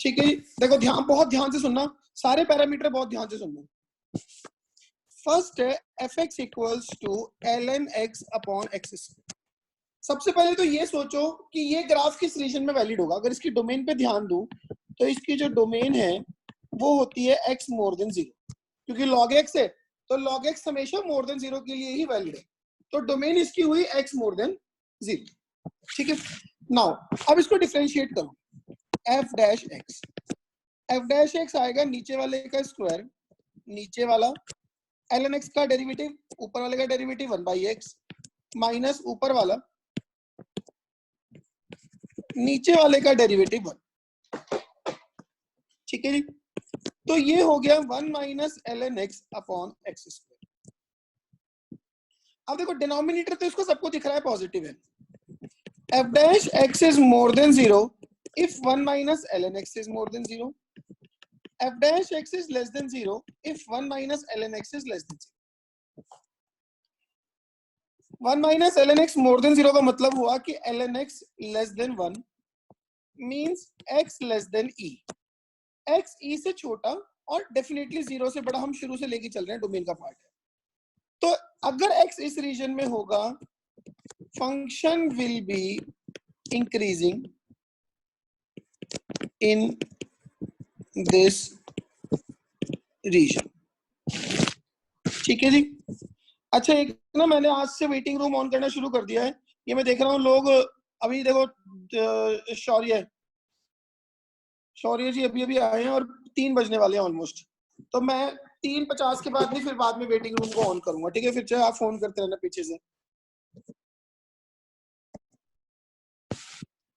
ठीक है, देखो बहुत ध्यान से सुनना, सारे पैरामीटर बहुत ध्यान से सुनना। फर्स्ट है f x equals to l n x upon x square. सबसे पहले तो ये सोचो कि ये ग्राफ किस रीजन में वैलिड होगा। अगर इसकी डोमेन पे ध्यान दूं तो इसकी जो डोमेन है वो होती है x मोर देन 0, क्योंकि log x है तो log x हमेशा मोर देन 0 के लिए ही वैलिड है, तो डोमेन इसकी हुई x मोर देन 0। ठीक है, नाउ अब इसको डिफरेंशिएट करो, f डैश x आएगा नीचे वाले का स्क्वायर, नीचे वाला ln x का डेरिवेटिव, ऊपर वाले का डेरिवेटिव 1/x माइनस ऊपर वाला नीचे वाले का डेरिवेटिव 1। ठीक है जी, तो ये हो गया 1 minus ln x upon x square. अब देखो डिनोमिनेटर तो इसको सबको दिख रहा है पॉजिटिव है, f dash x is more than 0 if 1 minus ln x is more than 0, f dash x is less than 0 if 1 minus ln x is less than 0। 1 minus ln x more than 0 का मतलब हुआ कि ln x less than 1 means x less than e, x e से छोटा और definitely 0 से बड़ा, हम शुरू से लेके चल रहे हैं, डोमेन का पार्ट है। तो अगर x इस रीजन में होगा function will be increasing in this region. ठीक है जी। अच्छा, एक ना मैंने आज से वेटिंग रूम ऑन करना शुरू कर दिया है, ये मैं देख रहा हूँ लोग अभी देखो शौर्य जी अभी आए हैं और 3 बजने वाले हैं ऑलमोस्ट, तो मैं 3:50 के बाद नहीं, फिर बाद में वेटिंग रूम को ऑन करूंगा। ठीक है, फिर चाहे आप फोन करते रहना पीछे से।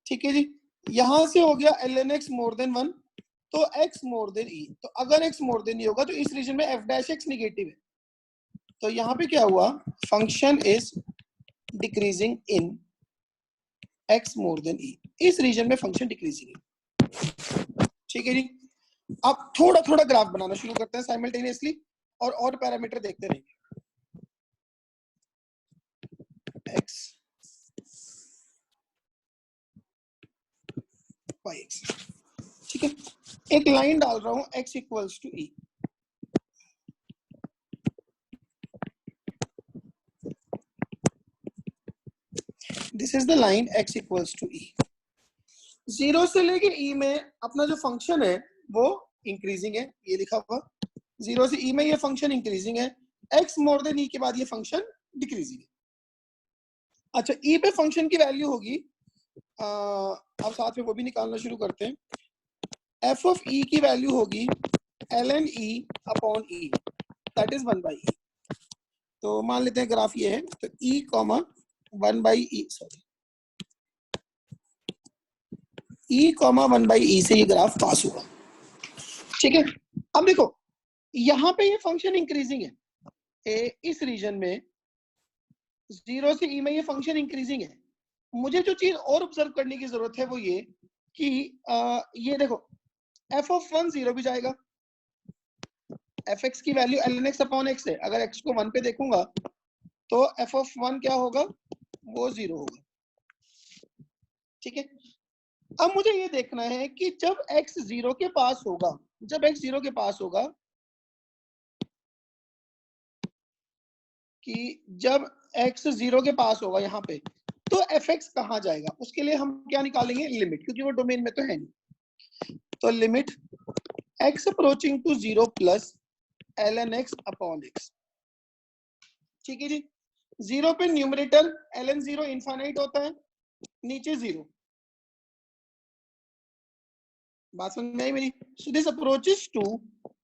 ठीक है जी, यहां से हो गया ln x मोर देन 1 तो x मोर देन e, तो अगर x मोर देन e होगा तो इस रीजन में f डैश x निगेटिव है, तो यहाँ पे क्या हुआ, function is decreasing in x more than e, इस रीजन में फंक्शन डिक्रीजिंग है। ठीक है जी, अब थोड़ा थोड़ा ग्राफ बनाना शुरू करते हैं साइमल्टेनियसली और पैरामीटर देखते रहेंगे। x y x, ठीक है, एक लाइन डाल रहा हूं x equals to e, this is the line x equals to e। 0 से लेके e में अपना जो फंक्शन है वो इंक्रीजिंग है, ये लिखा हुआ 0 से e में ये फंक्शन इंक्रीजिंग है, x मोर देन e के बाद ये फंक्शन डिक्रीजिंग है। अच्छा, e पे फंक्शन की वैल्यू होगी, अब साथ में वो भी निकालना शुरू करते हैं, f ऑफ e की वैल्यू होगी ln e upon e, that is 1/e। तो मान लेते हैं ग्राफ ये है, तो e comma 1/e, sorry e comma 1/e से ये ग्राफ पास हुआ। ठीक है, अब देखो यहाँ पे ये फंक्शन इंक्रीजिंग है, इस रीजन में 0 से e में ये फंक्शन इंक्रीजिंग है। मुझे जो चीज और ऑब्जर्व करने की जरूरत है वो ये कि ये देखो f ऑफ 1 0 भी जाएगा, fx की value ln x upon x है, अगर x को 1 पे देखूंगा तो f ऑफ 1 क्या होगा, वो 0 होगा। ठीक है, अब मुझे ये देखना है कि जब x 0 के पास होगा, जब x 0 के पास होगा, कि जब x 0 के पास होगा यहाँ पे, तो fx कहाँ जाएगा, उसके लिए हम क्या निकालेंगे, लिमिट, क्योंकि वो डोमेन में तो है नहीं, तो limit x approaching to 0 plus ln x upon x। ठीक है जी, 0 पे न्यूमरेटर ln 0 इनफाइनाइट होता है, नीचे 0, बात समझ में आई मेरी। सो दिस अप्रोचेस टू,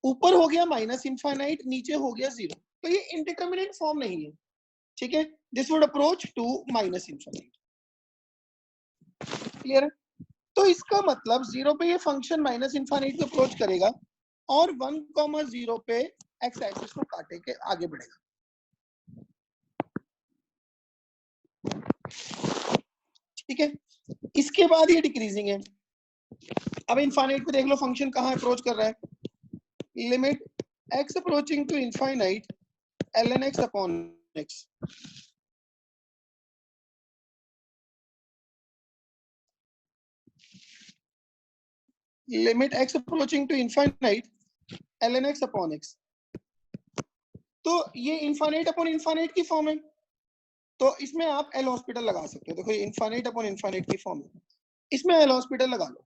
ऊपर हो गया माइनस इनफाइनाइट, नीचे हो गया 0, तो ये इंडिटरमिनेट फॉर्म नहीं है। ठीक है, this would approach to minus infinite, clear है। तो इसका मतलब 0 पे ये फंक्शन माइनस इनफाइनाइट को अप्रोच करेगा और 1,0 पे एक्स एक्सिस को काटे के आगे बढ़ेगा। ठीक है, इसके बाद ये डिक्रीजिंग है। अब इनफाइनाइट पे देख लो फंक्शन कहाँ अप्रोच कर रहा है, limit x approaching to infinite ln x upon x। Limit x approaching to infinite ln x upon x। तो ये इनफाइनाइट अपॉन इनफाइनाइट की फॉर्म है, तो इसमें आप एल हॉस्पिटल लगा सकते हो। देखो ये इनफाइनाइट अपॉन इनफाइनाइट की फॉर्म है, इसमें एल हॉस्पिटल लगा लो।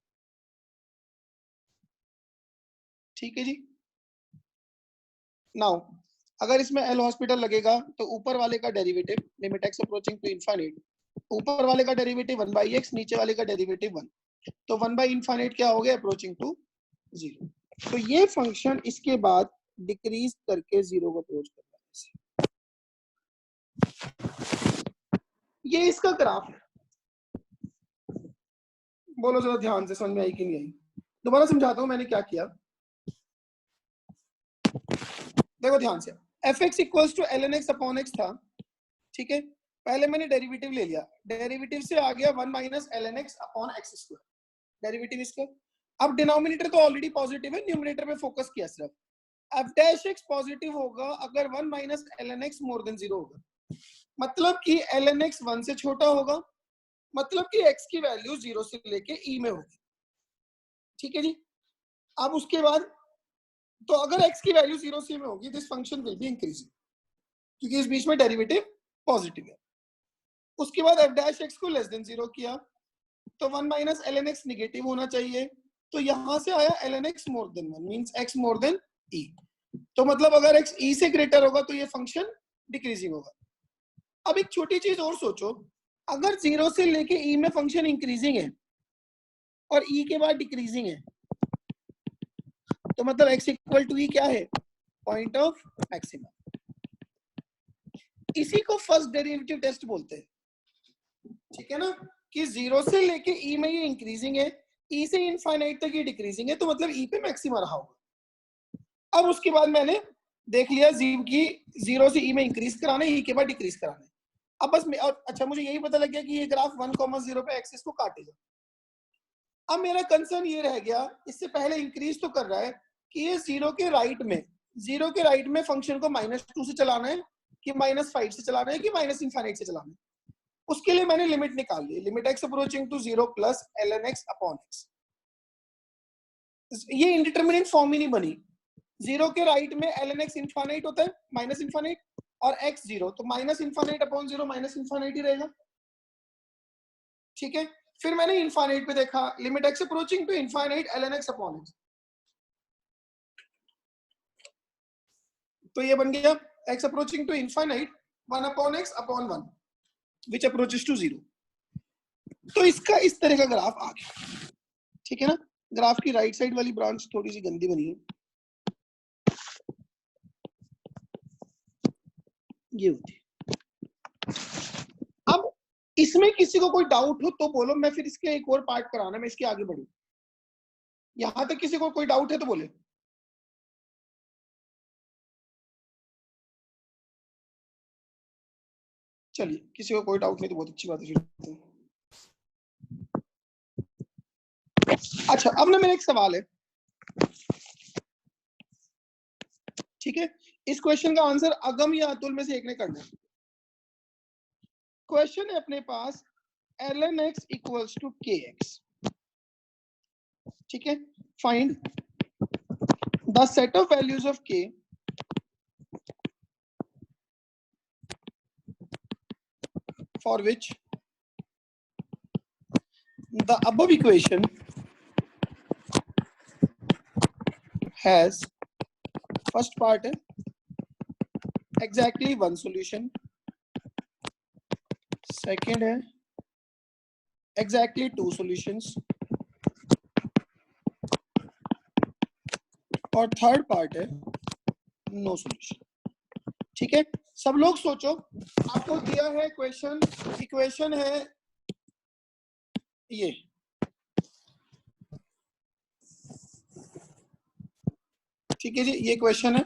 ठीक है जी। नाउ अगर इसमें एल हॉस्पिटल लगेगा तो ऊपर वाले का derivative limit x approaching to infinite, ऊपर वाले का डेरिवेटिव 1/x, नीचे वाले का डेरिवेटिव 1, तो 1/इनफाइनाइट क्या हो गया, अप्रोचिंग टू 0। तो ये फंक्शन इसके बाद डिक्रीज करके 0 को अप्रोच कर रहा है। ये इसका ग्राफ है। बोलो जरा ध्यान से, समझ में आई कि नहीं आई? दोबारा समझाता हूं मैंने क्या किया। देखो ध्यान से, f x equals to l n x upon x था, ठीक है। पहले मैंने डेरिवेटिव ले लिया, डेरिवेटिव से आ गया 1 minus l n x upon x square, derivative इसका। अब डिनोमिनेटर तो ऑलरेडी पॉजिटिव है, न्यूमरेटर पे फोकस किया सिर्फ। एफ डैश एक्स पॉजिटिव होगा अगर 1 minus l n x more than 0 होगा, मतलब कि एल एन एक्स 1 से छोटा होगा, मतलब कि x की वैल्यू 0 से लेके e में होगी। ठीक है जी। अब उसके बाद तो अगर x की वैल्यू 0 से में होगी, this function will be increasing, क्योंकि इस बीच में डेरिवेटिव पॉजिटिव है। उसके बाद f डैश x को लेस देन 0 किया, तो 1 minus l n x negative होना चाहिए, तो यहां से आया l n x more than 1 means x more than e। तो मतलब अगर x e से ग्रेटर होगा तो ये फंक्शन डिक्रीजिंग होगा। अब एक छोटी चीज और सोचो, अगर 0 से लेके e में फंक्शन इंक्रीजिंग है और e के बाद डिक्रीजिंग है, तो मतलब x इक्वल टू ई क्या है, पॉइंट ऑफ मैक्सिमम। इसी को फर्स्ट डेरिवेटिव टेस्ट बोलते हैं। ठीक है ना, कि 0 से लेके e में ये इंक्रीजिंग है, e से इनफाइनाइट तक ये डिक्रीजिंग है, तो मतलब e पे मैक्सिमम रहा होगा। अब उसके बाद मैंने देख लिया जीव की 0 से e में इंक्रीज कराना है, e के बाद डिक्रीज कराना है। अब बस और अच्छा मुझे यही पता लग गया कि ये ग्राफ 1,0 पे एक्सिस को काटेगा। अब मेरा कंसर्न ये रह गया, इससे पहले इंक्रीज तो कर रहा है, कि ये 0 के राइट में फंक्शन को -2 से चलाना है कि -5 से चलाना है कि माइनस इनफाइनाइट से चलाना है। उसके लिए मैंने लिमिट निकाल ली, limit x approaching to 0 plus ln x upon x। ये इंडिटरमिनेट फॉर्म ही नहीं बनी। 0 के राइट में ln x इनफाइनाइट होता है, माइनस इनफाइनाइट, और x 0, तो minus infinite upon 0 minus infinite ही रहेगा। ठीक है। फिर मैंने इनफाइनाइट पे देखा, limit x approaching to infinite ln x upon x, तो ये बन गया x approaching to infinite 1 upon x upon 1 which approaches to 0। तो इसका इस तरह का ग्राफ आ गया। ठीक है ना, ग्राफ की राइट साइड वाली ब्रांच थोड़ी सी गंदी बनी है, ये होती है। अब इसमें किसी को कोई डाउट हो तो बोलो, मैं फिर इसके एक और पार्ट कराना, मैं इसके आगे बढ़ू। यहां तक किसी को कोई डाउट है तो बोले। चलिए, किसी को कोई डाउट नहीं तो बहुत अच्छी बात है। अच्छा, अब ना मेरा एक सवाल है, ठीक है। इस क्वेश्चन का आंसर अगम या अतुल में से एक ने करना है। क्वेश्चन है अपने पास ln x equals to kx, ठीक है। Find the set of values of k for which the above equation has, first part है exactly one solution, second है exactly two solutions, और थर्ड पार्ट है नो सॉल्यूशन। ठीक है, सब लोग सोचो, आपको दिया है क्वेश्चन, इक्वेशन है ये, ठीक है जी, ये क्वेश्चन है।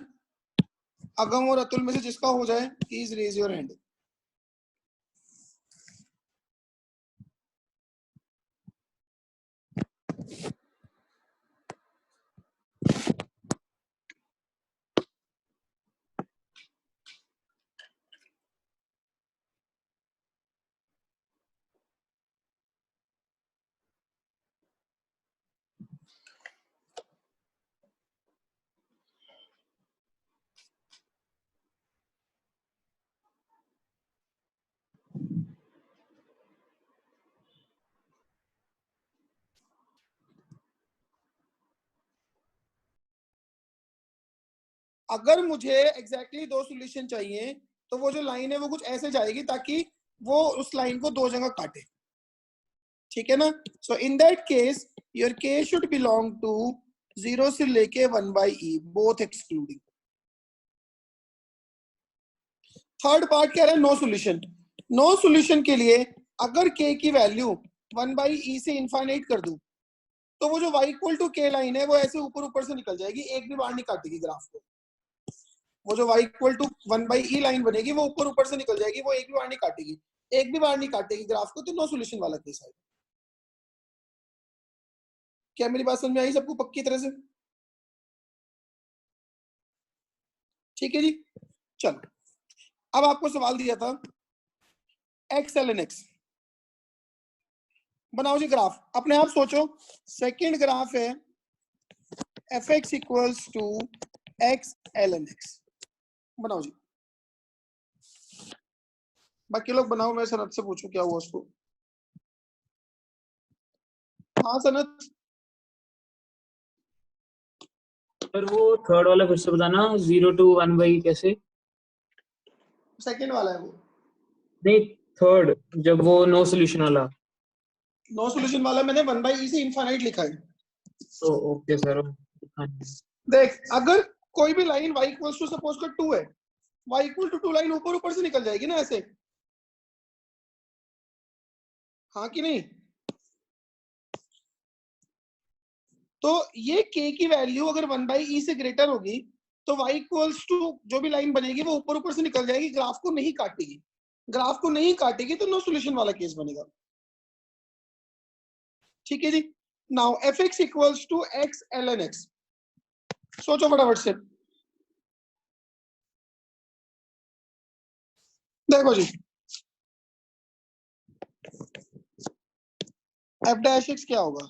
अगम और अतुल में से जिसका हो जाए प्लीज रेज योर हैंड। अगर मुझे एग्जैक्टली दो सॉल्यूशन चाहिए तो वो जो लाइन है वो कुछ ऐसे जाएगी ताकि वो उस लाइन को दो जगह काटे, ठीक है ना। सो इन दैट केस योर के शुड बिलोंग टू 0 से लेके 1/e both excluding. Third part कह रहा है नो सॉल्यूशन। नो सॉल्यूशन के लिए अगर के की वैल्यू 1/e से इनफाइनाइट कर दूं तो वो जो y इक्वल टू के लाइन है वो ऐसे ऊपर ऊपर से निकल जाएगी, एक भी बार नहीं काटेगी ग्राफ को। वो जो y equal to 1/e line बनेगी वो ऊपर ऊपर से निकल जाएगी, वो एक भी बार नहीं काटेगी, एक भी बार नहीं काटेगी ग्राफ को, तो नो सॉल्यूशन वाला केस है। क्या मेरी बात समझ में आई सबको पक्की तरह से? ठीक है जी, चलो अब आपको सवाल दिया था x ln x, बनाओ जी ग्राफ, अपने आप सोचो। सेकंड ग्राफ है fx equals to x ln x, बनाओ जी। बाकी लोग बनाओ, मैं सनत से पूछूं क्या हुआ उसको। हाँ सनत। पर वो थर्ड वाला फिर से बताना, 0 to 1/e कैसे? सेकंड वाला है वो। नहीं, थर्ड, जब वो नो सॉल्यूशन वाला। नो सॉल्यूशन वाला मैंने 1/e से इनफाइनाइट लिखा है। तो ओके सर। देख अगर कोई भी line y equals to suppose कर 2 है, y इक्वल टू 2 लाइन ऊपर ऊपर से निकल जाएगी ना ऐसे, हाँ कि नहीं। तो ये k की वैल्यू अगर 1/e से ग्रेटर होगी तो y इक्वल्स टू जो भी लाइन बनेगी वो ऊपर ऊपर से निकल जाएगी, ग्राफ को नहीं काटेगी। ग्राफ को नहीं काटेगी तो नो सॉल्यूशन वाला केस बनेगा, ठीक है जी। Now fx equals to x ln x, सोचो फटाफट से। देखो जी f डैश x क्या होगा,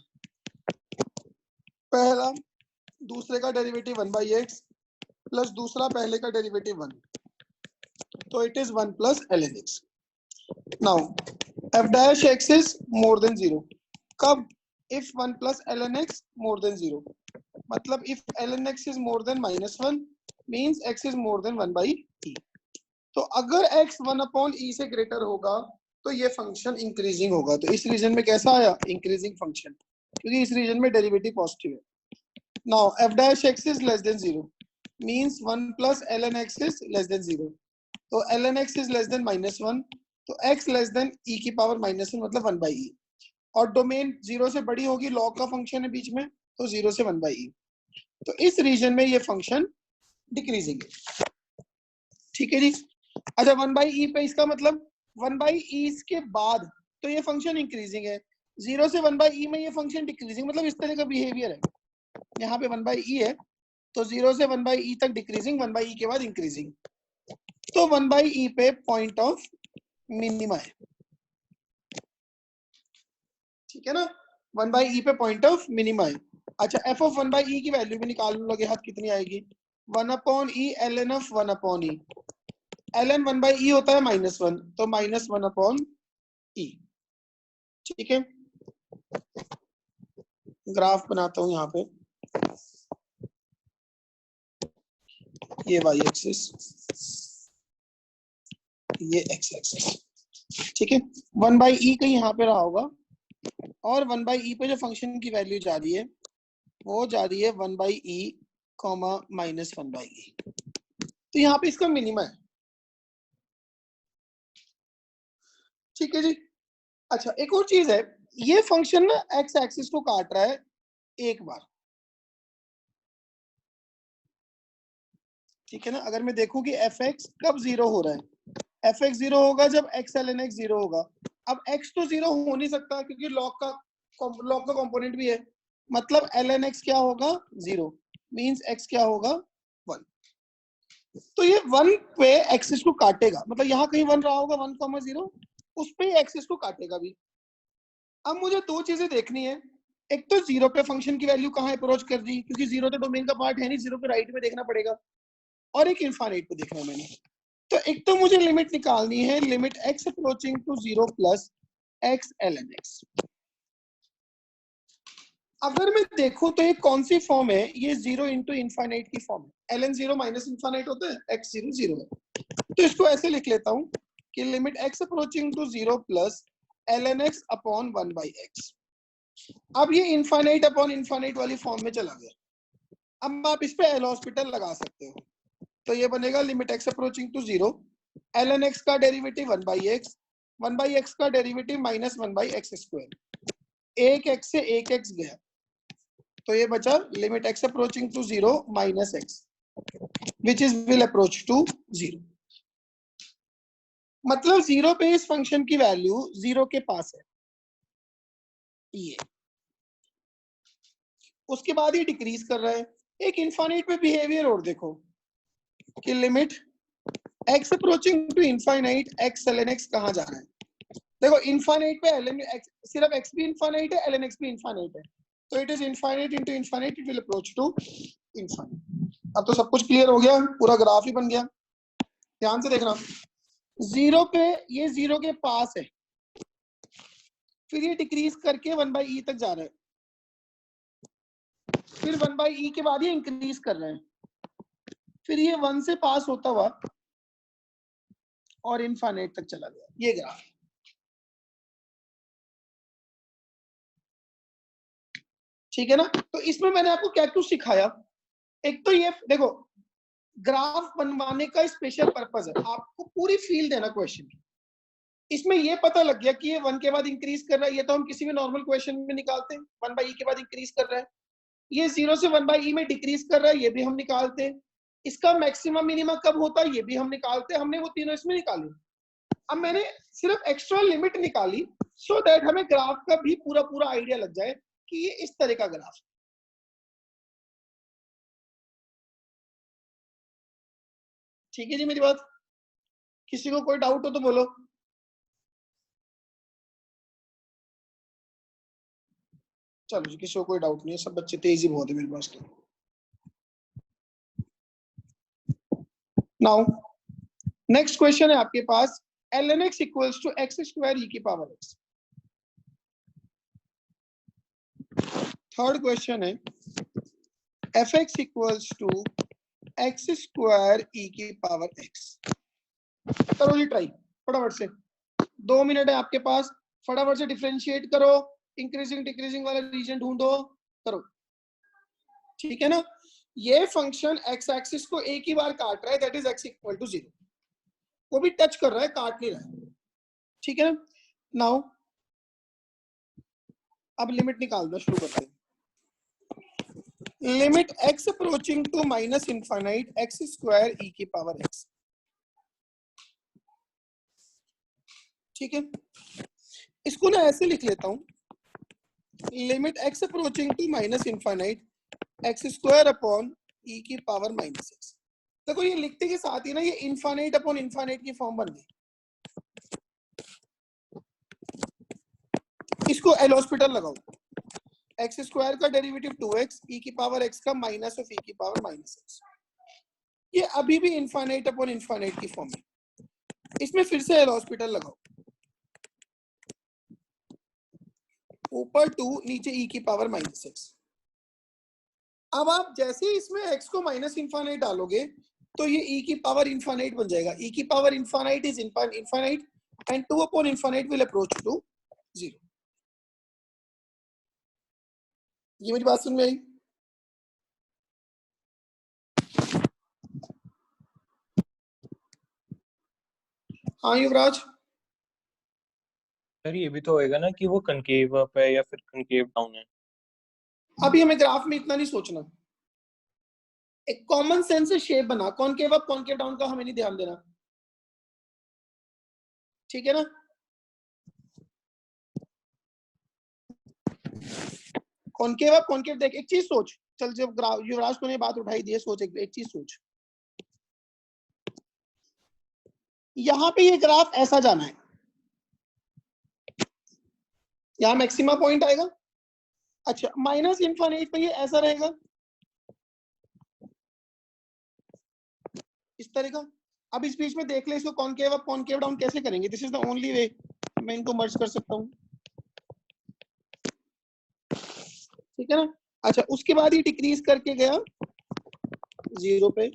पहला दूसरे का डेरिवेटिव 1/x प्लस दूसरा पहले का डेरिवेटिव 1, तो it is 1 plus ln x। Now f dash x is more than 0, कब? if 1 plus ln x more than 0, मतलब if ln x is more than -1 means x is more than 1/e। तो अगर x 1/e से greater होगा तो ये function increasing होगा। तो इस रीजन में कैसा आया? इंक्रीजिंग फंक्शन, क्योंकि इस रीजन में डेरिवेटिव पॉजिटिव है। Now f dash x is less than 0 means 1 plus ln x is less than 0, तो ln x is less than -1, तो x लेस देन e की पावर -1 मतलब 1/e, और डोमेन 0 से बड़ी होगी, लॉग का फंक्शन है बीच में, तो 0 से 1/e। तो इस रीजन में ये फंक्शन डिक्रीजिंग है, ठीक है जी। अच्छा 1/e पे इसका मतलब 1/e के बाद तो ये फंक्शन इंक्रीजिंग है, 0 से 1/e में ये फंक्शन डिक्रीजिंग, मतलब इस तरह का बिहेवियर है। यहाँ पे 1/e है तो 0 से 1/e तक डिक्रीजिंग, 1/e के बाद इंक्रीजिंग, तो 1/e पे पॉइंट ऑफ मिनिमा है, ठीक है ना। 1/e पे पॉइंट ऑफ मिनिमा है। अच्छा f ऑफ 1/e की वैल्यू भी निकाल लगे हाथ, कितनी आएगी? 1/e ln of 1/e, ln 1/e होता है -1, तो -1/e, ठीक है। ग्राफ बनाता हूं यहाँ पे, ये y एक्सिस, ये x एक्सिस, ठीक है। 1/e कहीं यहाँ पे रहा होगा, और 1/e पे जो फंक्शन की वैल्यू जा रही है वो जा रही है 1/e, -1/e, तो यहाँ पे इसका मिनिमा है, ठीक है जी। अच्छा एक और चीज है, ये फंक्शन ना एक्स एक्सिस को काट रहा है एक बार, ठीक है ना। अगर मैं देखूं कि एफ एक्स कब 0 हो रहा है, एफ एक्स 0 होगा जब एक्स ln x 0 होगा। अब x तो 0 हो नहीं सकता क्योंकि लॉग का कंपोनेंट भी है, मतलब ln x क्या होगा? 0, मींस x क्या होगा? 1। तो ये 1 पे एक्सिस को काटेगा, मतलब यहाँ कहीं 1 रहा होगा, 1,0, उस पे एक्सिस को काटेगा भी। अब मुझे दो चीजें देखनी है, एक तो 0 पे फंक्शन की वैल्यू कहाँ अप्रोच कर दी, क्योंकि 0 तो डोमेन का पार्ट है नहीं, 0 पे राइट में देखना पड़ेगा, और एक इनफाइनाइट पे देखना है मैंने। तो एक तो मुझे लिमिट निकालनी है, limit x approaching to 0 plus x ln x। अगर मैं देखूं तो ये कौन सी फॉर्म है, ये 0 इंटू इनफाइनाइट की फॉर्म है। ln 0 माइनस इनफाइनाइट होता है, x 0 0 है, तो इसको ऐसे लिख लेता हूं कि limit x approaching to 0 plus ln x upon 1 by x। अब ये इनफाइनाइट अपॉन इनफाइनाइट वाली फॉर्म में चला गया। अब आप इस पे एल हॉस्पिटल लगा सकते हो, तो ये बनेगा limit x approaching to 0 ln x का derivative 1 by x, 1 by x का derivative minus 1 by x square, एक x से एक x गया, तो ये बचा limit x approaching to 0 minus x which is will approach to 0। मतलब 0 पे इस फंक्शन की वैल्यू 0 के पास है ये, उसके बाद ये डिक्रीज कर रहा है। एक इनफाइनाइट पे बिहेवियर और देखो कि limit x approaching to infinite x ln x कहां जा रहा है। देखो इनफाइनाइट पे ln x, सिर्फ x भी इनफाइनाइट है, ln x भी इनफाइनाइट है, तो it is infinite into infinite, it will approach to infinite. अब तो सब कुछ क्लियर हो गया, पूरा ग्राफ ही बन गया। ध्यान से देखना, 0 पे ये 0 के पास है, फिर ये डिक्रीज करके 1 बाई ई तक जा रहा है, फिर 1 बाई ई के बाद ये इंक्रीज कर रहा है, फिर ये 1 से पास होता हुआ और इनफाइनाइट तक चला गया। ये ग्राफ, ठीक है ना। तो इसमें मैंने आपको क्या कुछ सिखाया, एक तो ये देखो ग्राफ बनवाने का स्पेशल पर्पस है आपको पूरी फील देना क्वेश्चन की। इसमें ये पता लग गया कि ये 1 के बाद इंक्रीज कर रहा है, ये तो हम किसी भी नॉर्मल क्वेश्चन में निकालते हैं, 1 बाई ई के बाद इंक्रीज कर रहा है। ये 0 से 1 बाई ई में डिक्रीज कर रहा है, ये भी हम निकालते हैं। इसका मैक्सिमम मिनिमम कब होता है, ये भी हम निकालते हैं। हमने वो तीनों इसमें निकाले। अब मैंने सिर्फ एक्स्ट्रा लिमिट निकाली सो दैट हमें ग्राफ का भी पूरा पूरा आइडिया लग जाए कि ये इस तरह का ग्राफ। ठीक है जी मेरी बात, किसी को कोई डाउट हो तो बोलो। चलो जी, किसी को कोई डाउट नहीं है, सब बच्चे तेजी बहुत है मेरे पास तो। नाउ नेक्स्ट क्वेश्चन है आपके पास, ln x equals to x square e की पावर x। थर्ड क्वेश्चन है fx equals to x square e की पावर x। करो जी ट्राई फटाफट से, 2 मिनट है आपके पास, फटाफट से डिफरेंशिएट करो, इंक्रीजिंग डिक्रीजिंग वाला रीजन ढूंढो, करो। ठीक है ना, ये फंक्शन x एक्सिस को एक ही बार काट रहा है, that is x equal to 0, वो भी टच कर रहा है, काट नहीं रहा है। ठीक है ना, नाउ अब लिमिट निकालना शुरू करते हैं। Limit x approaching to minus infinite x square e की पावर x। ठीक है, इसको ना ऐसे लिख लेता हूं, limit x approaching to minus infinite x square upon e की पावर माइनस x। देखो ये लिखते के साथ ही ना ये इनफाइनाइट अपॉन इनफाइनाइट की फॉर्म बन गई। इसको एल हॉस्पिटल लगाओ, एक्स स्क्वायर का डेरिवेटिव 2x, e की पावर x का माइनस ऑफ e की पावर माइनस x। ये अभी भी इनफाइनाइट अपॉन इनफाइनाइट की फॉर्म है। इसमें फिर से एल हॉस्पिटल लगाओ, ऊपर 2 नीचे e की पावर माइनस x। अब आप जैसे ही इसमें x को माइनस इनफाइनाइट डालोगे तो ये e की पावर इनफाइनाइट बन जाएगा। e की power infinite is infinite and 2 upon infinite will approach to 0। ये मेरी बात सुन में आई? हाँ युवराज, सर ये भी तो होएगा ना कि वो कनकेव अप है या फिर कनकेव डाउन है। अभी हमें ग्राफ में इतना नहीं सोचना, एक कॉमन सेंस से शेप बना, कॉनकेव अप कॉनकेव डाउन का हमें नहीं ध्यान देना। ठीक है ना, कॉनकेव अप कॉनकेव देख, एक चीज सोच, चल जब युवराज को ने बात उठाई दी है, सोच एक चीज सोच, यहाँ पे ये ग्राफ ऐसा जाना है, यहाँ मैक्सिमा पॉइंट आएगा। अच्छा, माइनस इनफाइनाइट पे ये ऐसा रहेगा इस तरह का। अब इस बीच में देख ले इसको कॉनकेव अप कॉनकेव डाउन कैसे करेंगे, this is the only way मैं इनको मर्ज कर सकता हूँ। ठीक है ना। अच्छा, उसके बाद ही डिक्रीज करके गया 0 पे,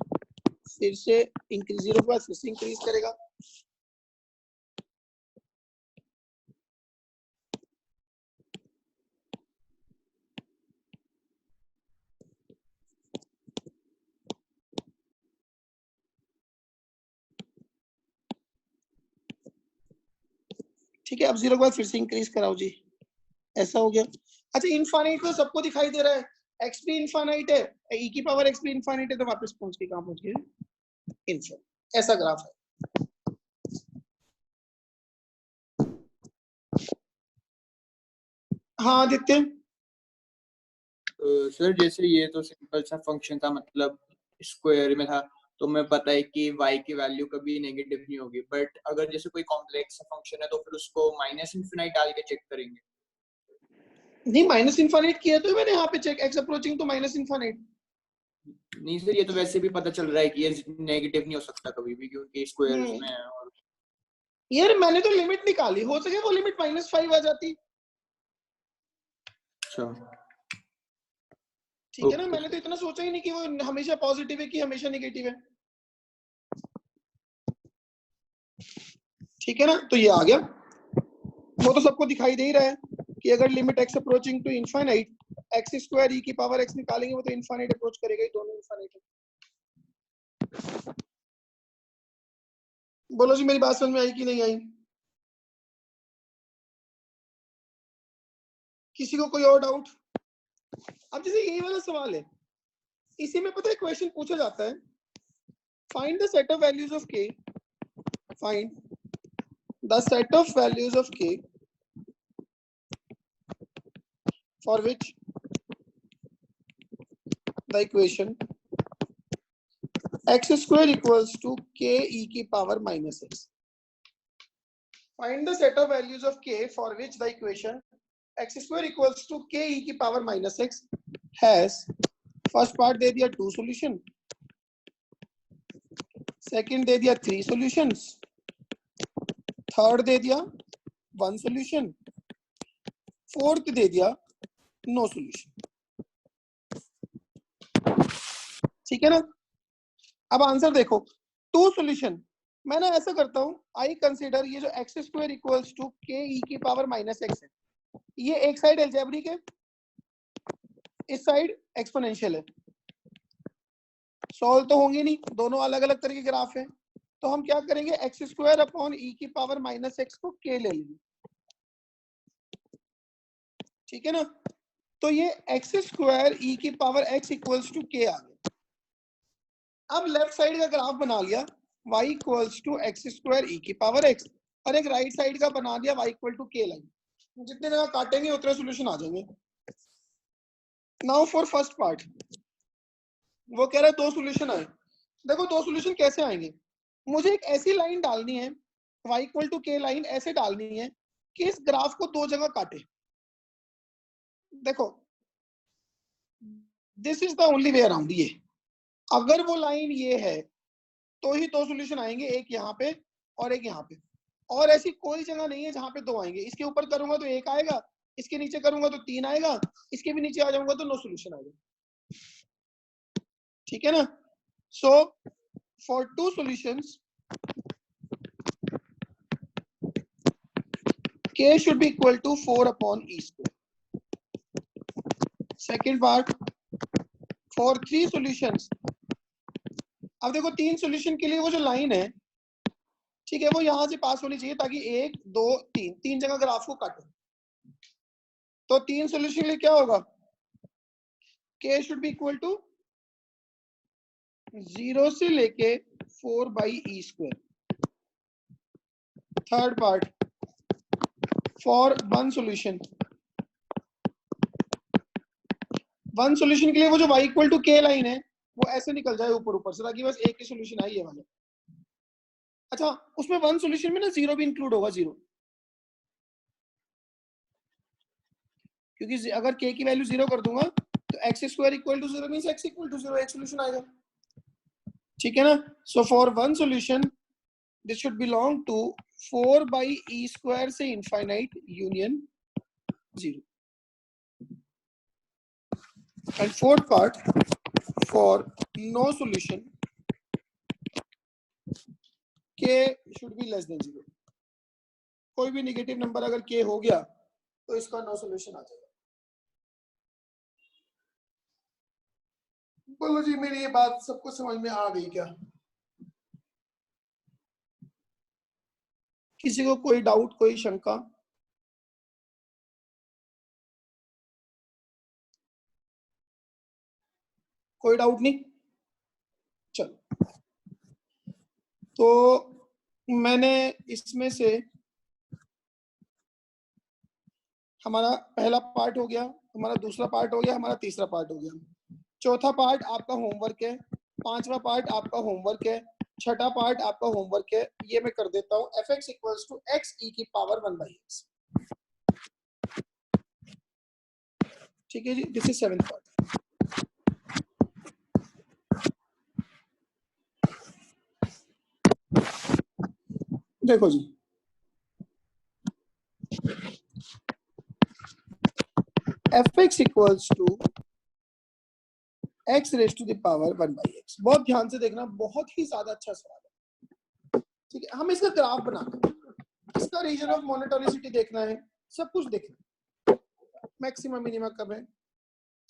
फिर से इंक्रीज, 0 के बाद फिर से इंक्रीज करेगा। ठीक है, अब 0 के बाद फिर से इंक्रीज कराओ जी, ऐसा हो गया। अच्छा, इनफाइनाइट तो सबको दिखाई दे रहा है, एक्स भी इनफाइनाइट है, ई की पावर एक्स भी इनफाइनाइट है, तो वापस पहुंच के कहां पहुंच गए, इनफाइनाइट। ऐसा ग्राफ है। हाँ आदित्य। सर जैसे ये तो सिंपल सा फंक्शन था, मतलब स्क्वायर में था, तो मैं पता है कि y की वैल्यू कभी नेगेटिव नहीं होगी, बट अगर जैसे कोई कॉम्प्लेक्स फंक्शन है तो फिर उसको माइनस इनफिनाइट डाल के चेक करेंगे। नहीं, माइनस इनफाइनाइट किया तो मैंने यहाँ पे चेक, एक्स अप्रोचिंग तो माइनस इनफाइनाइट। नहीं सर, ये तो वैसे भी पता चल रहा है कि ये नेगेटिव नहीं हो सकता कभी भी, क्योंकि स्क्वायर उसमें है। और यार मैंने तो लिमिट निकाली, हो सके वो लिमिट -5 आ जाती। अच्छा, ठीक है ना, मैंने तो इतना सोचा ही नहीं कि वो हमेशा पॉजिटिव है कि हमेशा नेगेटिव है। ठीक है ना, तो ये आ गया, वो तो सबको दिखाई दे ही रहा है कि अगर limit x approaching to infinite x square e की पावर एक्स निकालेंगे, वो तो इनफाइनाइट अप्रोच करेगा ही, दोनों इनफाइनाइट है। बोलो जी, मेरी बात समझ में आई कि नहीं आई? किसी को कोई और डाउट? अब जैसे यही वाला सवाल है, इसी में पता है क्वेश्चन पूछा जाता है, find the set of values of k, find the set of values of k for which the equation x square equals to k e की power minus x. Find the set of values of k for which the equation x square equals to k e की power minus x has, first part दे दिया 2 solution, second दे दिया 3 solutions, third दे दिया 1 solution, fourth दे दिया no solution। ठीक है ना। अब answer देखो, 2 सॉल्यूशन, मैं ना ऐसा करता हूं, आई कंसीडर ये जो एक्स स्क्वायर इक्वल्स टू के ई की पावर माइनस एक्स है, ये एक साइड अलजेब्रिक है, इस साइड एक्सपोनेंशियल है, सॉल्व तो होंगे नहीं, दोनों अलग अलग तरह के ग्राफ है, तो हम क्या करेंगे, एक्स स्क्वायर अपॉन ई की पावर माइनस एक्स को के ले लेंगे। ठीक है ना, तो ये एक्स स्क्वायर ई की पावर एक्स इक्वल्स टू के आ गया। अब लेफ्ट साइड का ग्राफ बना लिया y equals to x square e की पावर x, और एक राइट साइड का बना दिया y इक्वल टू के लाइन, जितने जगह काटेंगे उतने सॉल्यूशन आ जाएंगे। नाउ फॉर फर्स्ट पार्ट, वो कह रहा है 2 सॉल्यूशन आए। देखो 2 सॉल्यूशन कैसे आएंगे, मुझे एक ऐसी लाइन डालनी है, y इक्वल टू के लाइन ऐसे डालनी है कि इस ग्राफ को 2 जगह काटे। देखो this is the only way around, ये अगर वो लाइन ये है तो ही 2 सॉल्यूशन आएंगे, एक यहाँ पे और एक यहाँ पे, और ऐसी कोई जगह नहीं है जहां पे 2 आएंगे। इसके ऊपर करूंगा तो 1 आएगा, इसके नीचे करूंगा तो 3 आएगा, इसके भी नीचे आ जाऊंगा तो नो सॉल्यूशन आएगा। ठीक है ना, so for 2 solutions k should be equal to 4 upon e square. Second part, for 3 solutions, अब देखो 3 सॉल्यूशन के लिए वो जो लाइन है, ठीक है, वो यहां से पास होनी चाहिए ताकि 1 2 3 जगह ग्राफ को काटे। तो 3 सॉल्यूशन के लिए क्या होगा, k should be equal to 0 से लेके 4 by e square. Third part, for 1 solution, 1 solution के लिए वो जो y equal to k line है वो ऐसे निकल जाए ऊपर ऊपर से, ताकि बस एक ही सॉल्यूशन आए, ये वाला। अच्छा, उसमें 1 सॉल्यूशन में ना 0 भी इंक्लूड होगा, 0, क्योंकि अगर k की वैल्यू 0 कर दूंगा तो x square equal to 0 means x equal to 0, एक सॉल्यूशन आएगा। ठीक है ना, so for 1 solution this should belong to 4 by e square से infinite union 0। and fourth part for no solution k should be less than 0. कोई भी negative number अगर k हो गया तो इसका नो सॉल्यूशन आ जाएगा। बोलो जी, मेरी ये बात सबको समझ में आ गई क्या? किसी को कोई डाउट, कोई शंका? कोई डाउट नहीं? चलो, तो मैंने इसमें से हमारा पहला पार्ट हो गया, हमारा दूसरा पार्ट हो गया, हमारा तीसरा पार्ट हो गया, चौथा पार्ट आपका होमवर्क है, पांचवा पार्ट आपका होमवर्क है, छठा पार्ट आपका होमवर्क है। ये मैं कर देता हूं, fx equals to x e की पावर 1/x। ठीक है जी, दिस इज 7th पार्ट। देखो जी, fx equals to x raise to the power 1/x। बहुत ध्यान से देखना, बहुत ही ज्यादा अच्छा सवाल है। ठीक है, हम इसका ग्राफ बनाते हैं, इसका रीजन ऑफ मोनोटोनिसिटी देखना है, सब कुछ देखना है, मैक्सिमम मिनिमा कब है।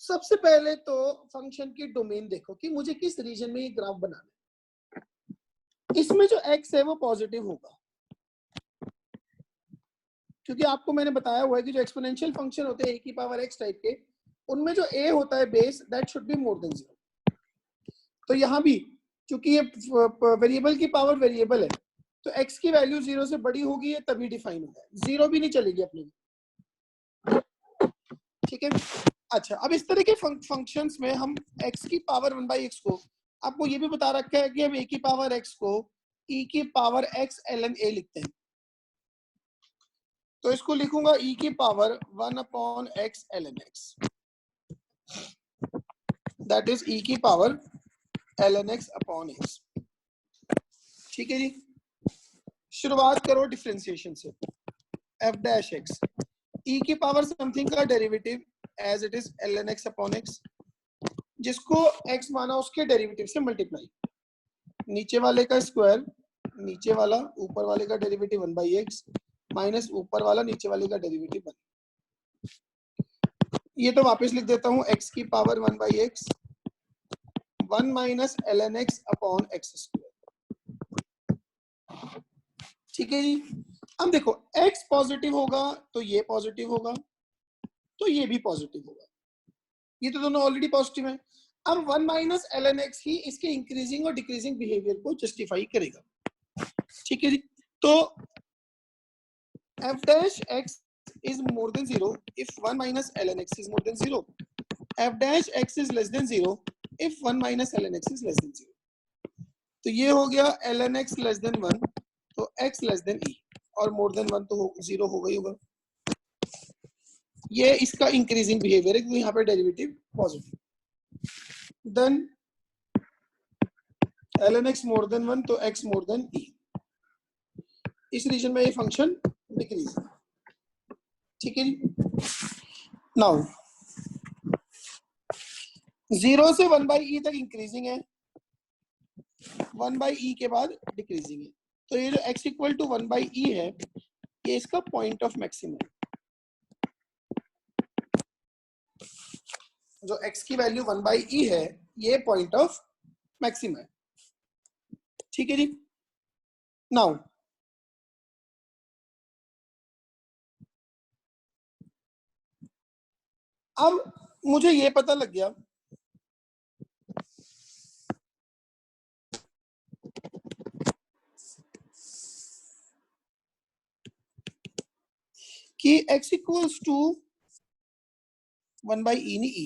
सबसे पहले तो फंक्शन की डोमेन देखो कि मुझे किस रीजन में ये ग्राफ बनाना है। इसमें जो x है वो पॉजिटिव होगा, क्योंकि आपको मैंने बताया हुआ है कि जो एक्सपोनेंशियल फंक्शन होते हैं a की पावर x टाइप के, उनमें जो a होता है base, that should be more than 0। तो यहाँ भी क्योंकि ये वेरिएबल की पावर वेरिएबल है, तो x की वैल्यू 0 से बड़ी होगी, ये तभी डिफाइन होगा, 0 भी नहीं चलेगी अपने में। ठीक है, अच्छा, अब इस तरह के फंक्शंस में हम x की पावर 1/x को, आपको ये भी बता रखा है कि हम a की पावर x को e की पावर x ln a लिखते हैं। तो इसको लिखूंगा e की power 1/x ln x, that is e की power ln x upon x। ठीक है जी, शुरुआत करो डिफरेंशिएशन से। f डैश x, e की पावर समथिंग का derivative as it is ln x upon x, जिसको x माना उसके डेरिवेटिव से मल्टीप्लाई, नीचे वाले का स्क्वायर, नीचे वाला ऊपर वाले का डेरिवेटिव 1/x माइनस ऊपर वाला नीचे वाले का डेरिवेटिव 1। ये तो वापस लिख देता हूं, x की power 1/x 1 minus ln x upon x square. ठीक है जी, अब देखो x पॉजिटिव होगा तो ये पॉजिटिव होगा, तो ये भी पॉजिटिव होगा, ये तो दोनों ऑलरेडी पॉजिटिव है। अब 1 माइनस ln x ही इसके इंक्रीजिंग और डिक्रीजिंग बिहेवियर को जस्टिफाई करेगा। ठीक है जी, तो f dash x is more than 0 if 1 minus ln x is more than 0, f dash x is less than 0 if 1 minus ln x is less than 0। तो ये हो गया ln x less than 1, तो x less than e, और more than 1 तो 0 होगा ही होगा। ये इसका इंक्रीजिंग बिहेवियर है क्योंकि यहाँ पे derivative positive. Then ln x more than 1 तो x more than e, इस रीजन में ये फंक्शन डिक्रीज। ठीक है जी, नाउ 0 से 1/e तक इंक्रीजिंग है, 1/e के बाद डिक्रीजिंग है, तो ये जो x इक्वल टू 1/e है, ये इसका पॉइंट ऑफ मैक्सिमम है। जो x की वैल्यू 1/e है, ये पॉइंट ऑफ मैक्सिमम है। ठीक है जी, नाउ अब मुझे ये पता लग गया कि x इक्वल्स टू 1/e नहीं e,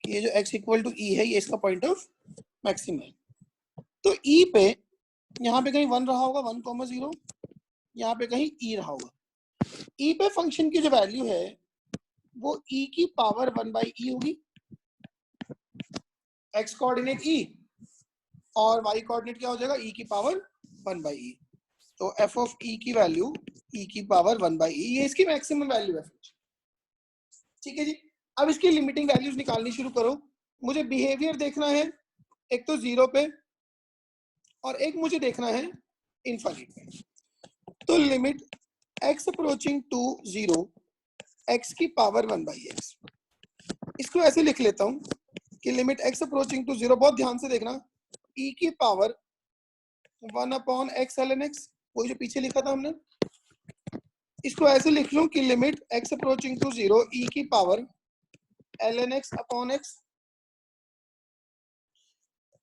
ये जो x इक्वल टू e है, ये इसका पॉइंट ऑफ मैक्सिमम है। तो e पे यहाँ पे कहीं 1 रहा होगा, 1,0, यहाँ पे कहीं e रहा होगा। e पे फंक्शन की जो वैल्यू है वो e की पावर 1/e होगी, x कोऑर्डिनेट e और y कोऑर्डिनेट क्या हो जाएगा, e की पावर 1/e। तो एफ ऑफ ई की वैल्यू ई की पावर 1/e, ये इसकी मैक्सिमम वैल्यू है। ठीक है जी, अब इसकी लिमिटिंग वैल्यूज निकालनी शुरू करो। मुझे बिहेवियर देखना है, एक तो 0 पे और एक मुझे देखना है इनफाइनाइट पे। तो limit x approaching to 0 x की पावर 1/x, इसको ऐसे लिख लेता हूं कि लिमिट x अप्रोचिंग टू 0, बहुत ध्यान से देखना, e की पावर 1/x ln x, वही जो पीछे लिखा था हमने, इसको ऐसे लिख लूं कि limit x approaching to 0 e की power ln x upon x,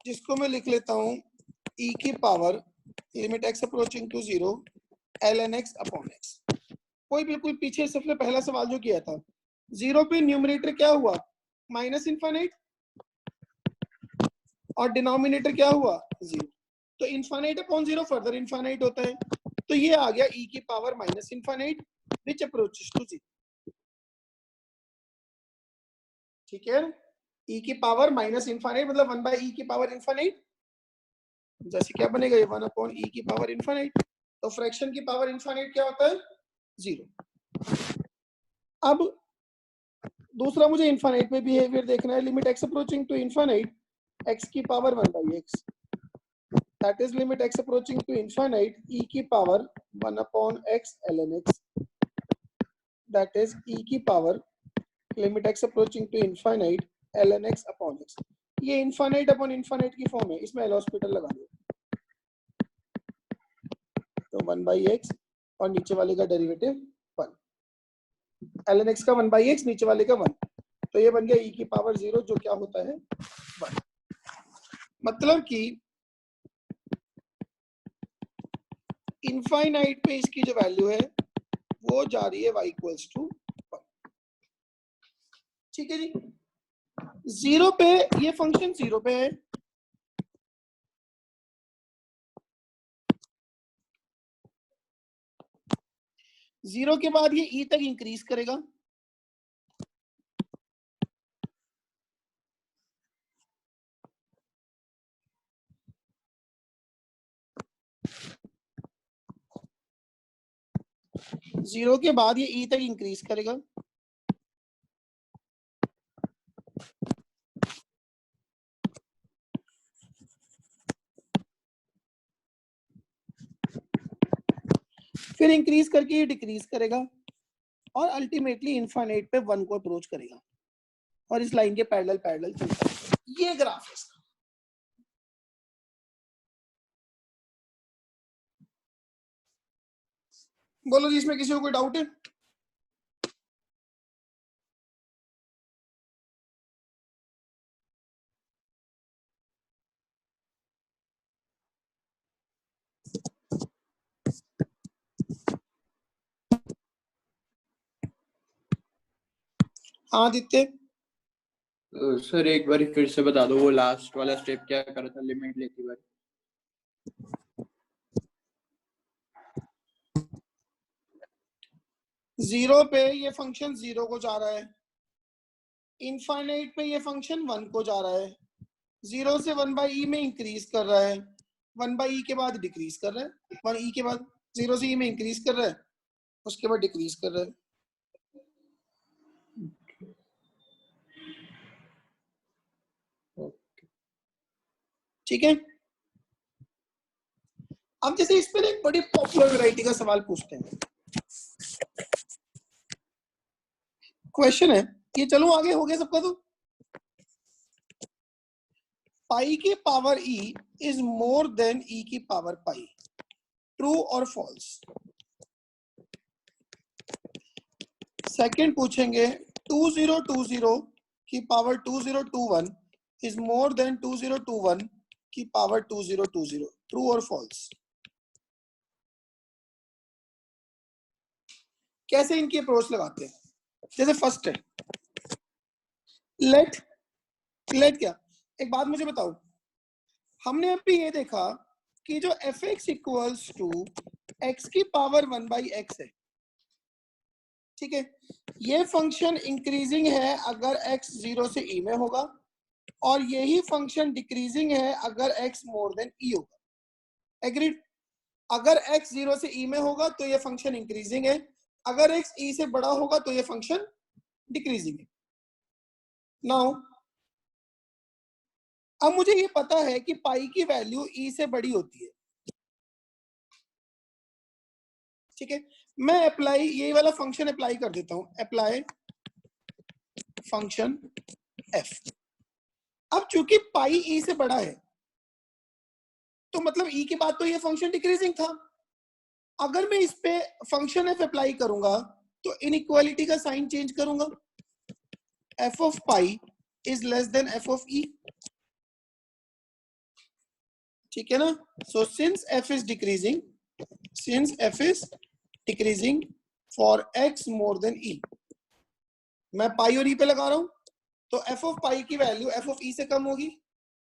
जिसको मैं लिख लेता हूं e की power limit x approaching to 0 ln x upon x। कोई बिल्कुल पीछे सबसे पहला सवाल जो किया था, 0 पे न्यूमरेटर क्या हुआ, माइनस इनफाइनाइट, और डिनोमिनेटर क्या हुआ 0, तो इनफाइनाइट अपॉन 0 फर्दर इनफाइनाइट होता है, तो ये आ गया e की power minus infinite which approaches to 0। ठीक है, e की पावर माइनस इनफाइनाइट मतलब 1/e की पावर इनफाइनाइट, जैसे क्या बनेगा ये 1/e की पावर इनफाइनाइट, तो फ्रैक्शन की पावर इनफाइनाइट क्या होता है 0। अब दूसरा मुझे इनफाइनाइट में बिहेवियर देखना है, limit x approaching to infinite x की power 1/x, that is limit x approaching to infinite e की power 1/x ln x, that is e की power limit x approaching to infinite ln x upon x। ये infinite upon infinite की form है, इसमें L hospital लगा दो, तो 1/x और नीचे वाले का डेरिवेटिव 1, ln x का 1/x, नीचे वाले का 1, तो ये बन गया e की पावर 0 जो क्या होता है 1। मतलब कि इनफाइनाइट पे इसकी जो वैल्यू है वो जा रही है y इक्वल्स टू 1। ठीक है जी, 0 पे ये फंक्शन 0 पे है, जीरो के बाद ये e तक इंक्रीज करेगा, जीरो के बाद ये e तक इंक्रीज करेगा, फिर इंक्रीज करके ये डिक्रीज करेगा और अल्टीमेटली इनफाइनाइट पे 1 को अप्रोच करेगा, और इस लाइन के पैरेलल पैरेलल चलता है। ये ग्राफ है इसका। बोलो जी, इसमें किसी को कोई डाउट है? हाँ आदित्य, सर एक बार फिर से बता दो, वो लास्ट वाला स्टेप क्या करा था लिमिट लेती बार? जीरो पे ये फंक्शन 0 को जा रहा है, इनफाइनाइट पे ये फंक्शन 1 को जा रहा है, 0 से 1/e में इंक्रीज कर रहा है, 1/e के बाद डिक्रीज कर रहा है, 1e के बाद 0 से e में इंक्रीज कर रहा है, उसके बाद डिक्रीज कर रहा है। ठीक है, अब जैसे इस पर एक बड़ी पॉपुलर वैरायटी का सवाल पूछते हैं, क्वेश्चन है ये, चलो आगे हो गया सबका, तो पाई की power e is more than e की पावर पाई, ट्रू और फॉल्स। सेकंड पूछेंगे 2020 की पावर 2021 इज मोर देन 2021 की पावर 2020, ट्रू और फॉल्स। कैसे इनकी अप्रोच लगाते हैं? जैसे फर्स्ट है लेट क्या, एक बात मुझे बताओ, हमने अभी ये देखा कि जो fx इक्वल्स टू x की पावर 1/x है, ठीक है, ये फंक्शन इंक्रीजिंग है अगर x 0 से e में होगा, और यही फंक्शन डिक्रीजिंग है अगर x मोर देन e होगा। एग्रीड? अगर x 0 से e में होगा तो ये फंक्शन इंक्रीजिंग है, अगर x e से बड़ा होगा तो ये फंक्शन डिक्रीजिंग है। नाउ अब मुझे ये पता है कि पाई की वैल्यू e से बड़ी होती है, ठीक है। मैं अप्लाई ये वाला फंक्शन अप्लाई कर देता हूं, अप्लाई फंक्शन f। अब चूंकि पाई e से बड़ा है तो मतलब e के बाद तो ये फंक्शन डिक्रीजिंग था। अगर मैं इस पे फंक्शन f अप्लाई करूंगा तो इनइक्वालिटी का साइन चेंज करूंगा, f of pi is less than f of e, ठीक है ना। So since f is decreasing, since f is decreasing for x more than e, मैं पाई और e पे लगा रहा हूं तो f ऑफ पाई की वैल्यू f ऑफ e से कम होगी।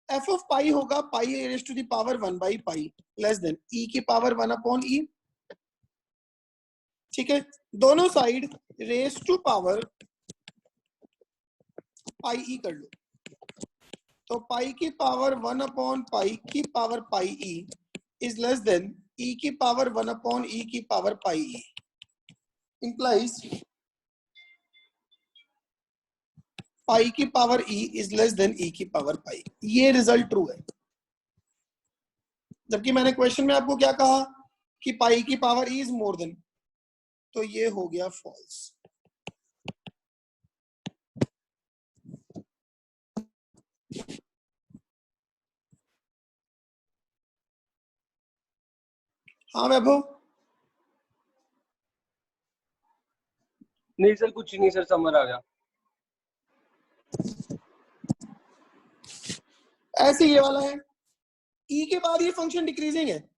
f ऑफ पाई होगा pi raise to the power 1 by pi less than e की पावर 1 अपॉन e, ठीक है। दोनों side raise to power pi e कर लो, तो पाई की पावर 1 अपॉन पाई की power pi e is less than e की पावर 1 अपॉन e की पावर पाई e, implies पाई की power e is less than e की पावर पाई। ये रिजल्ट ट्रू है, जबकि मैंने क्वेश्चन में आपको क्या कहा कि पाई की power e is more than, तो ये हो गया फॉल्स। हाँ वैभव, नहीं सर कुछ नहीं सर, समझ आ गया। ऐसे ये वाला है, e के बाद ये फंक्शन डिक्रीजिंग है।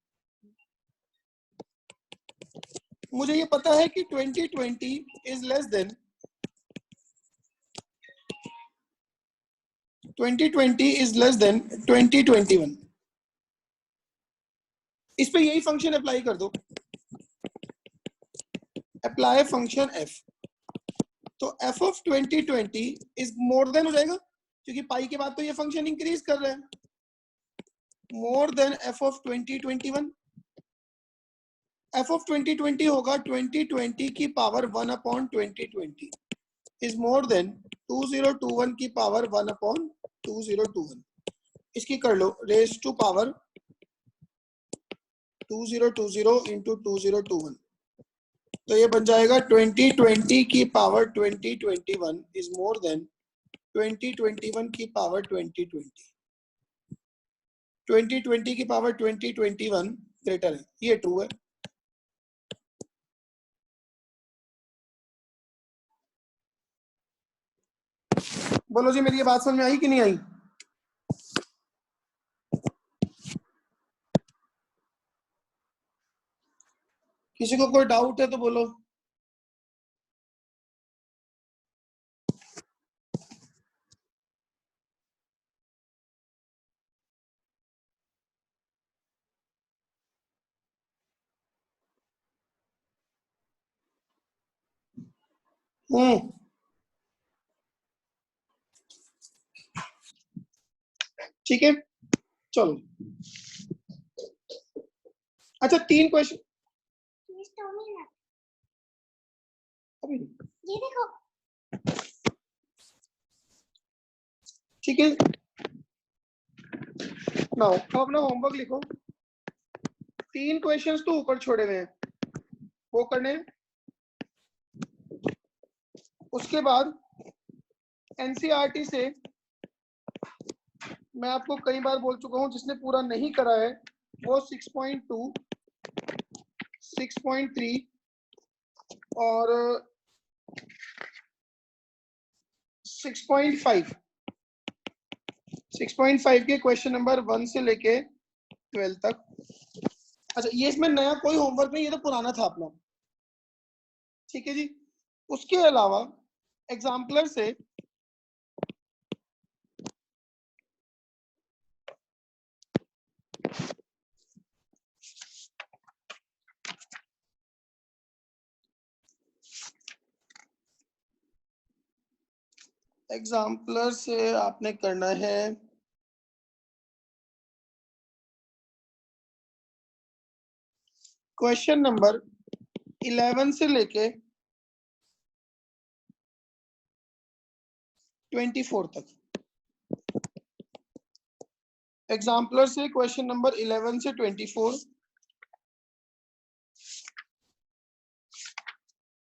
मुझे ये पता है कि 2020 is less than 2020 is less than 2021। इस पे यही फंक्शन अप्लाई कर दो, अप्लाई फंक्शन f, तो f of 2020 is more than हो जाएगा क्योंकि पाई के बाद तो ये फंक्शन इंक्रीज कर रहा है, more than f of 2021। f of 2020 होगा 2020 की power 1 upon 2020 is more than 2021 की पावर 1 अपॉन 2021। इसकी कर लो रेज टू पावर 2020 इंटू 2021, तो ये बन जाएगा 2020 की पावर 2021 इज मोर देन 2021 की पावर 2020, 2020 की पावर 2021 ग्रेटर है, ये ट्रू है। बोलो जी, मेरी ये बात समझ में आई कि नहीं आई? किसी को कोई डाउट है तो बोलो। ठीक है, चलो। अच्छा 3 क्वेश्चन, अभी ये देखो, ठीक है। नाउ अपना होमवर्क लिखो, 3 क्वेश्चंस तो ऊपर छोड़े हुए हैं वो करने, उसके बाद एनसीईआरटी से मैं आपको कई बार बोल चुका हूं, जिसने पूरा नहीं करा है वो 6.2, 6.3 और 6.5 के क्वेश्चन नंबर 1 से लेके 12 तक। अच्छा ये इसमें नया कोई होमवर्क नहीं, ये तो पुराना था अपना, ठीक है जी। उसके अलावा एग्जाम्पलर से आपने करना है क्वेश्चन नंबर 11 से लेके 24 तक। एग्जाम्पलर से क्वेश्चन नंबर 11 से 24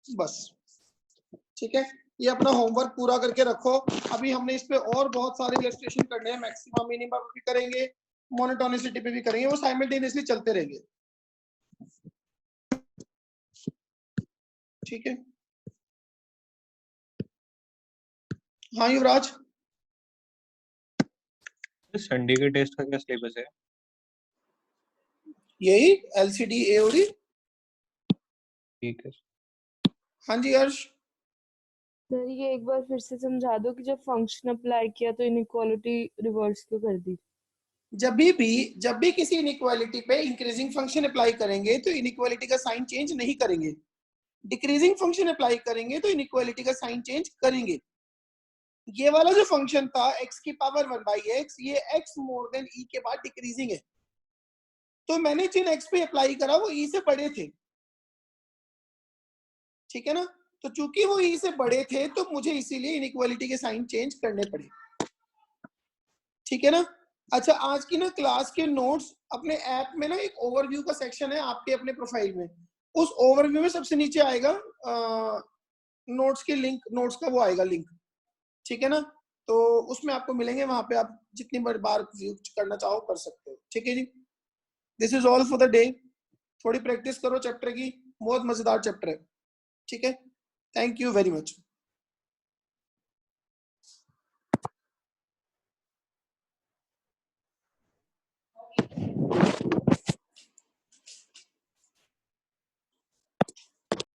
बस, ठीक है। ये अपना होमवर्क पूरा करके रखो। अभी हमने इस पे और बहुत सारे इलस्ट्रेशन करने हैं, मैक्सिमम मिनिमम भी करेंगे, मोनोटोनिसिटी पे भी करेंगे, वो साइमल्टेनियसली चलते रहेंगे, ठीक है। हाँ युवराज, संडे के टेस्ट का क्या सिलेबस है? यही एलसीडी एओडी। ठीक है। हाँ जी हर्ष। सर ये एक बार फिर से समझा दो कि जब फंक्शन अप्लाई किया तो इनइक्वालिटी रिवर्स क्यों कर दी? जब भी किसी इनइक्वालिटी पे इंक्रीजिंग फंक्शन अप्लाई करेंगे तो इनइक्वालिटी का साइन चेंज नहीं करेंगे, डिक्रीजिंग फंक्शन अप्लाई करेंगे तो इनइक्वालिटी का साइन चेंज करेंगे। ये वाला जो फंक्शन था x की पावर 1/x, ये x मोर देन e के बाद डिक्रीजिंग है, तो मैंने जिन x पे अप्लाई करा वो e से बड़े थे, ठीक है ना। तो चूंकि वो e से बड़े थे तो मुझे इसीलिए इनइक्वालिटी के साइन चेंज करने पड़े, ठीक है ना। अच्छा, आज की ना क्लास के नोट्स अपने ऐप में ना एक ओवरव्यू का सेक्शन है आपके अपने प्रोफाइल में, उस ओवरव्यू में सबसे नीचे आएगा नोट्स के लिंक, नोट्स का वो आएगा लिंक, ठीक है ना। तो उसमें आपको मिलेंगे, वहां पे आप जितनी बार व्यू करना चाहो कर सकते हो, ठीक है जी। This is all for the day. थोड़ी प्रैक्टिस करो चैप्टर की, बहुत मजेदार चैप्टर है, ठीक है। Thank you very much.